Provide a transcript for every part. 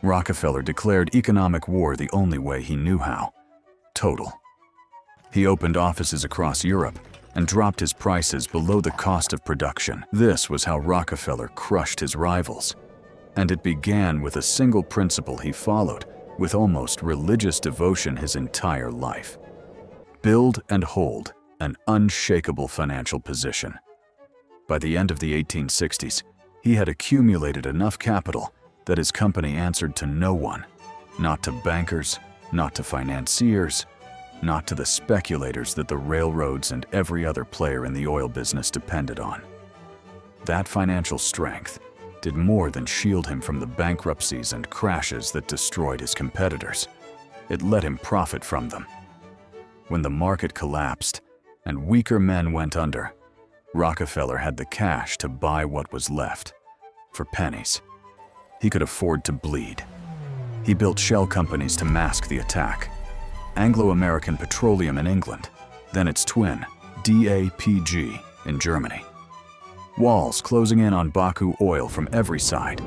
Rockefeller declared economic war the only way he knew how: total. He opened offices across Europe and dropped his prices below the cost of production. This was how Rockefeller crushed his rivals. And it began with a single principle he followed with almost religious devotion his entire life: build and hold an unshakable financial position. By the end of the 1860s, he had accumulated enough capital that his company answered to no one, not to bankers, not to financiers, not to the speculators that the railroads and every other player in the oil business depended on. That financial strength did more than shield him from the bankruptcies and crashes that destroyed his competitors. It let him profit from them. When the market collapsed and weaker men went under, Rockefeller had the cash to buy what was left for pennies. He could afford to bleed. He built shell companies to mask the attack: Anglo-American Petroleum in England, then its twin, DAPG, in Germany. Walls closing in on Baku oil from every side.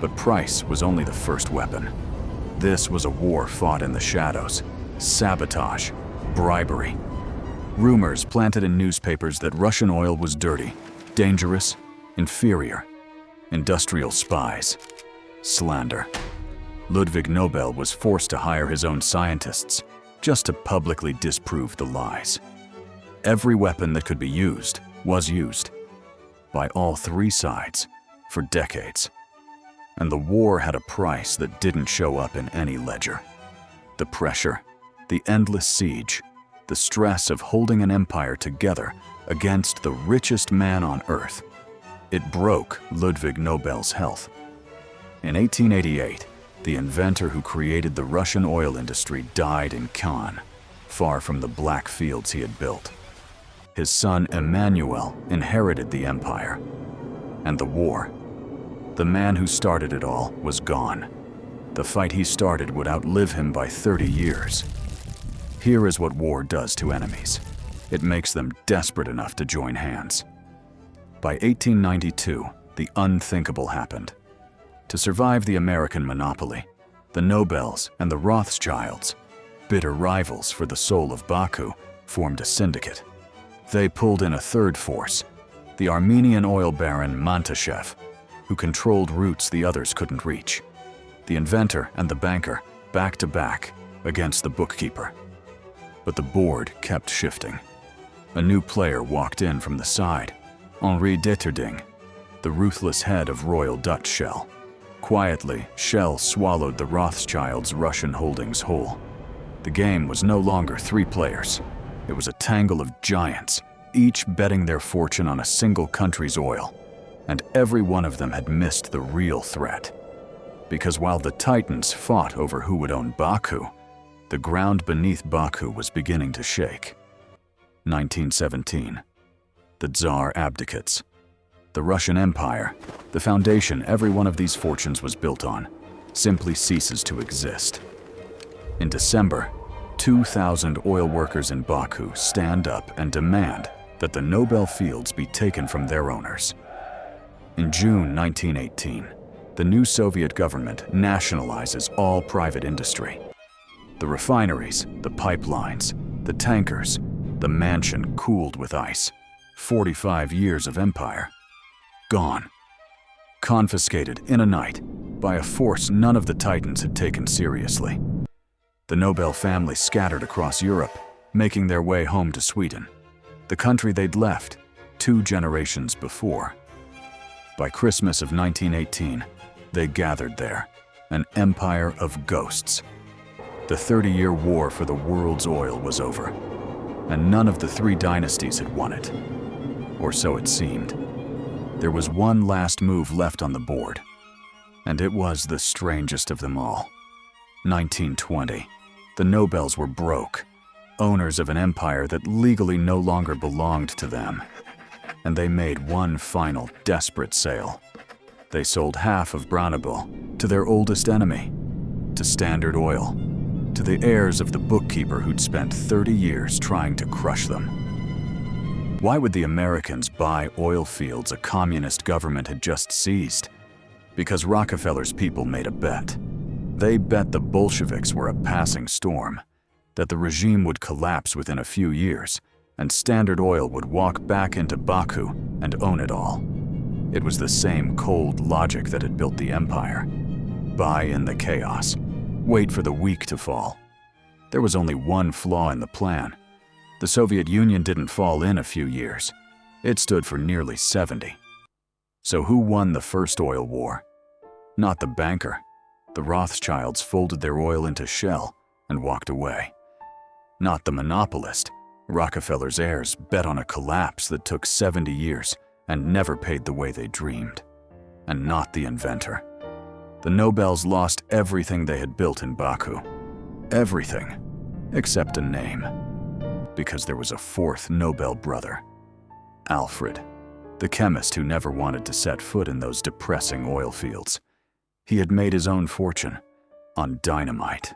But price was only the first weapon. This was a war fought in the shadows: sabotage, bribery. Rumors planted in newspapers that Russian oil was dirty, dangerous, inferior. Industrial spies. Slander. Ludwig Nobel was forced to hire his own scientists just to publicly disprove the lies. Every weapon that could be used was used by all three sides for decades. And the war had a price that didn't show up in any ledger: the pressure, the endless siege, the stress of holding an empire together against the richest man on earth. It broke Ludwig Nobel's health. In 1888, the inventor who created the Russian oil industry died in Cannes, far from the black fields he had built. His son Emmanuel inherited the empire. And the war. The man who started it all was gone. The fight he started would outlive him by 30 years. Here is what war does to enemies. It makes them desperate enough to join hands. By 1892, the unthinkable happened. To survive the American monopoly, the Nobels and the Rothschilds, bitter rivals for the soul of Baku, formed a syndicate. They pulled in a third force, the Armenian oil baron Montashev, who controlled routes the others couldn't reach. The inventor and the banker, back to back, against the bookkeeper. But the board kept shifting. A new player walked in from the side: Henri Deterding, the ruthless head of Royal Dutch Shell. Quietly, Shell swallowed the Rothschilds' Russian holdings whole. The game was no longer three players. It was a tangle of giants, each betting their fortune on a single country's oil. And every one of them had missed the real threat. Because while the titans fought over who would own Baku, the ground beneath Baku was beginning to shake. 1917. The Tsar abdicates. The Russian Empire, the foundation every one of these fortunes was built on, simply ceases to exist. In December, 2,000 oil workers in Baku stand up and demand that the Nobel fields be taken from their owners. In June 1918, the new Soviet government nationalizes all private industry. The refineries, the pipelines, the tankers, the mansion cooled with ice. 45 years of empire. Gone. Confiscated in a night by a force none of the titans had taken seriously. The Nobel family scattered across Europe, making their way home to Sweden, the country they'd left 2 generations before. By Christmas of 1918, they gathered there, an empire of ghosts. The 30-year war for the world's oil was over, and none of the 3 dynasties had won it. Or so it seemed. There was one last move left on the board, and it was the strangest of them all. 1920. The Nobels were broke, owners of an empire that legally no longer belonged to them. And they made one final desperate sale. They sold half of Brownible to their oldest enemy, to Standard Oil, to the heirs of the bookkeeper who'd spent 30 years trying to crush them. Why would the Americans buy oil fields a communist government had just seized? Because Rockefeller's people made a bet. They bet the Bolsheviks were a passing storm, that the regime would collapse within a few years, and Standard Oil would walk back into Baku and own it all. It was the same cold logic that had built the empire. Buy in the chaos. Wait for the weak to fall. There was only one flaw in the plan. The Soviet Union didn't fall in a few years. It stood for nearly 70. So who won the first oil war? Not the banker. The Rothschilds folded their oil into shell and walked away. Not the monopolist. Rockefeller's heirs bet on a collapse that took 70 years and never paid the way they dreamed. And not the inventor. The Nobels lost everything they had built in Baku. Everything, except a name. Because there was a fourth Nobel brother. Alfred, the chemist who never wanted to set foot in those depressing oil fields. He had made his own fortune on dynamite.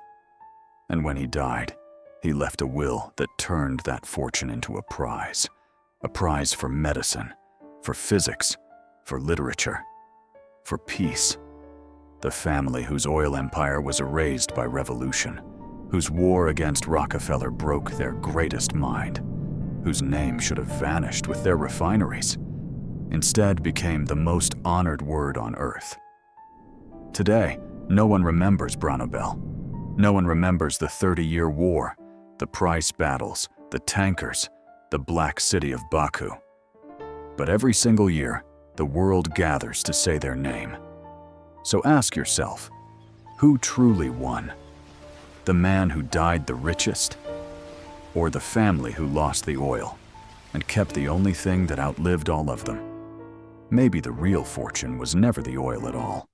And when he died, he left a will that turned that fortune into a prize for medicine, for physics, for literature, for peace. The family whose oil empire was erased by revolution, whose war against Rockefeller broke their greatest mind, whose name should have vanished with their refineries, instead became the most honored word on earth. Today, no one remembers Nobel. No one remembers the 30-year war, the price battles, the tankers, the Black City of Baku. But every single year, the world gathers to say their name. So ask yourself, who truly won? The man who died the richest? Or the family who lost the oil and kept the only thing that outlived all of them? Maybe the real fortune was never the oil at all.